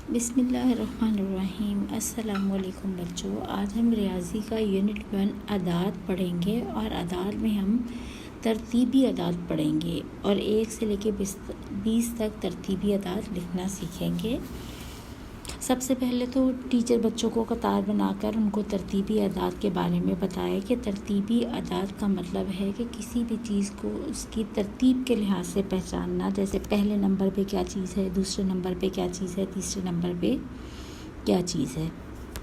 بسم اللہ الرحمن الرحیم۔ السلام علیکم بچوں، آج ہم ریاضی کا یونٹ 1 اعداد پڑھیں گے اور اعداد میں ہم ترتیبی اعداد پڑھیں گے اور 1 سے لے کے 20 تک ترتیبی اعداد لکھنا سیکھیں گے۔ سب سے پہلے تو ٹیچر بچوں کو قطار بنا کر ان کو ترتیبی اعداد کے بارے میں بتائے کہ ترتیبی اعداد کا مطلب ہے کہ کسی بھی چیز کو اس کی ترتیب کے لحاظ سے پہچاننا، جیسے پہلے نمبر پہ کیا چیز ہے، دوسرے نمبر پہ کیا چیز ہے، تیسرے نمبر پہ کیا چیز ہے۔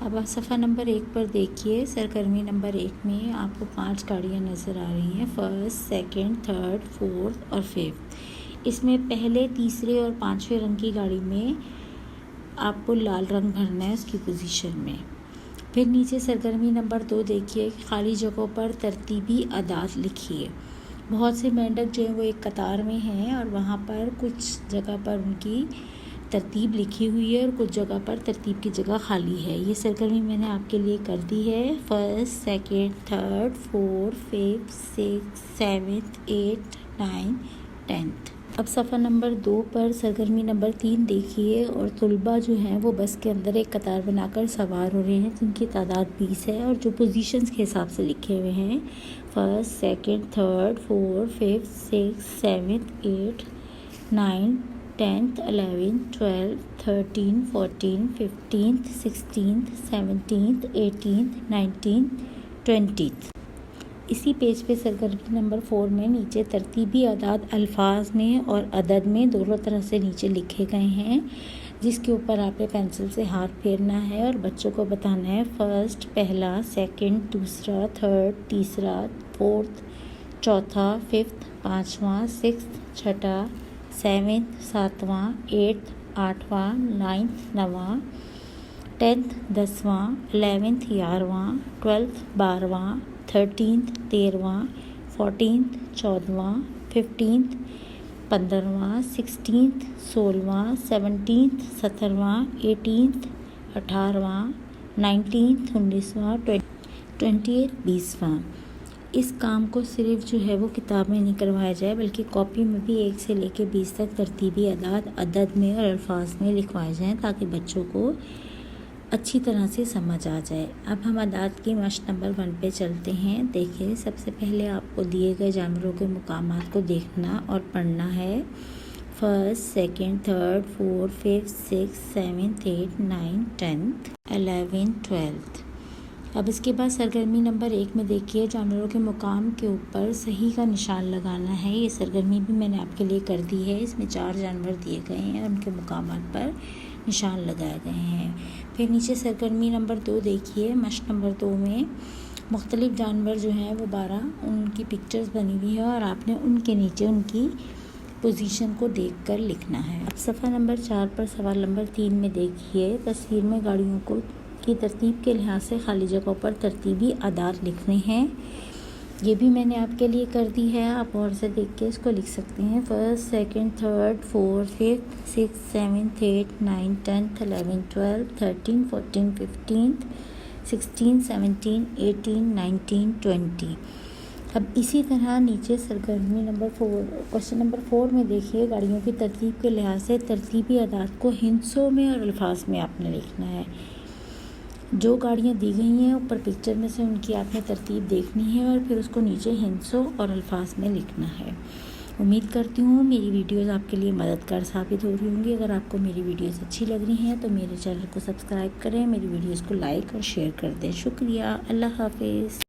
اب آپ صفحہ نمبر 1 پر دیکھیے، سرگرمی نمبر 1 میں آپ کو 5 گاڑیاں نظر آ رہی ہیں، فرسٹ، سیکنڈ، تھرڈ، فورتھ اور ففتھ۔ اس میں پہلے، تیسرے اور 5ویں رنگ کی گاڑی میں آپ کو لال رنگ بھرنا ہے اس کی پوزیشن میں۔ پھر نیچے سرگرمی نمبر 2 دیکھیے، خالی جگہوں پر ترتیبی اعداد لکھیے۔ بہت سے مینڈک جو ہیں وہ ایک قطار میں ہیں اور وہاں پر کچھ جگہ پر ان کی ترتیب لکھی ہوئی ہے اور کچھ جگہ پر ترتیب کی جگہ خالی ہے۔ یہ سرگرمی میں نے آپ کے لیے کر دی ہے، first, second, third, fourth, fifth, six, seventh, eighth, nine, tenth. اب صفحہ نمبر 2 پر سرگرمی نمبر 3 دیکھیے اور طلباء جو ہیں وہ بس کے اندر ایک قطار بنا کر سوار ہو رہے ہیں جن کی تعداد 20 ہے اور جو پوزیشنز کے حساب سے لکھے ہوئے ہیں، first, second, third, fourth, fifth, six, seventh, eighth, nine, tenth, 11، 12، 13، 14، 15، 16، 17، 18، 19، 20۔ اسی پیج پہ سرگرمی نمبر 4 میں نیچے ترتیبی اعداد الفاظ میں اور عدد میں دونوں طرح سے نیچے لکھے گئے ہیں، جس کے اوپر آپ نے پینسل سے ہاتھ پھیرنا ہے اور بچوں کو بتانا ہے، فرسٹ پہلا، سیکنڈ دوسرا، تھرڈ تیسرا، فورتھ چوتھا، ففتھ پانچواں، سکستھ چھٹا، سیونتھ ساتواں، ایٹتھ آٹھواں، نائنتھ نواں، tenth 10واں، 11th 11واں، 12th 12واں، 13th 13واں، 14th 14واں، 15th 15واں، 16th 16واں، 17th 17واں، 18th 18واں، 19th 19واں، 20th 20واں۔ اس کام کو صرف جو ہے وہ کتاب میں نہیں کروایا جائے بلکہ کاپی میں بھی 1 سے لے کے 20 تک ترتیبی اعداد عدد میں اور الفاظ میں لکھوائے جائیں تاکہ بچوں کو اچھی طرح سے سمجھ آ جائے۔ اب ہم اعداد کی مشق نمبر 1 پہ چلتے ہیں۔ دیکھیں، سب سے پہلے آپ کو دیے گئے جانوروں کے مقامات کو دیکھنا اور پڑھنا ہے، first, second, third, fourth, fifth, six, seventh, eighth, nine, tenth, 11، 12۔ اب اس کے بعد سرگرمی نمبر 1 میں دیکھیے، جانوروں کے مقام کے اوپر صحیح کا نشان لگانا ہے۔ یہ سرگرمی بھی میں نے آپ کے لیے کر دی ہے، اس میں 4 جانور دیے گئے ہیں اور ان کے مقامات پر نشان لگائے گئے ہیں۔ پھر نیچے سرگرمی نمبر 2 دیکھیے، مشق نمبر 2 میں مختلف جانور جو ہیں وہ 12 ان کی پکچرز بنی ہوئی ہے اور آپ نے ان کے نیچے ان کی پوزیشن کو دیکھ کر لکھنا ہے۔ اب صفحہ نمبر 4 پر سوال نمبر 3 میں دیکھیے، تصویر میں گاڑیوں کی ترتیب کے لحاظ سے خالی جگہوں پر ترتیبی اعداد لکھنے ہیں۔ یہ بھی میں نے آپ کے لیے کر دی ہے، آپ غور سے دیکھ کے اس کو لکھ سکتے ہیں، first, second, third, fourth, fifth, six, seventh, eighth, nine, tenth, 11، 12، 13، 14، 15، 16، 17، 18، 19، 20۔ اب اسی طرح نیچے سرگرمی نمبر 4 کوشچن نمبر 4 میں دیکھیے، گاڑیوں کی ترتیب کے لحاظ سے ترتیبی اعداد کو ہندسوں میں اور الفاظ میں آپ نے لکھنا ہے۔ جو گاڑیاں دی گئی ہیں اوپر پکچر میں سے ان کی آپ نے ترتیب دیکھنی ہے اور پھر اس کو نیچے ہندسوں اور الفاظ میں لکھنا ہے۔ امید کرتی ہوں میری ویڈیوز آپ کے لیے مددگار ثابت ہو رہی ہوں گی۔ اگر آپ کو میری ویڈیوز اچھی لگ رہی ہیں تو میرے چینل کو سبسکرائب کریں، میری ویڈیوز کو لائک اور شیئر کر دیں۔ شکریہ، اللہ حافظ۔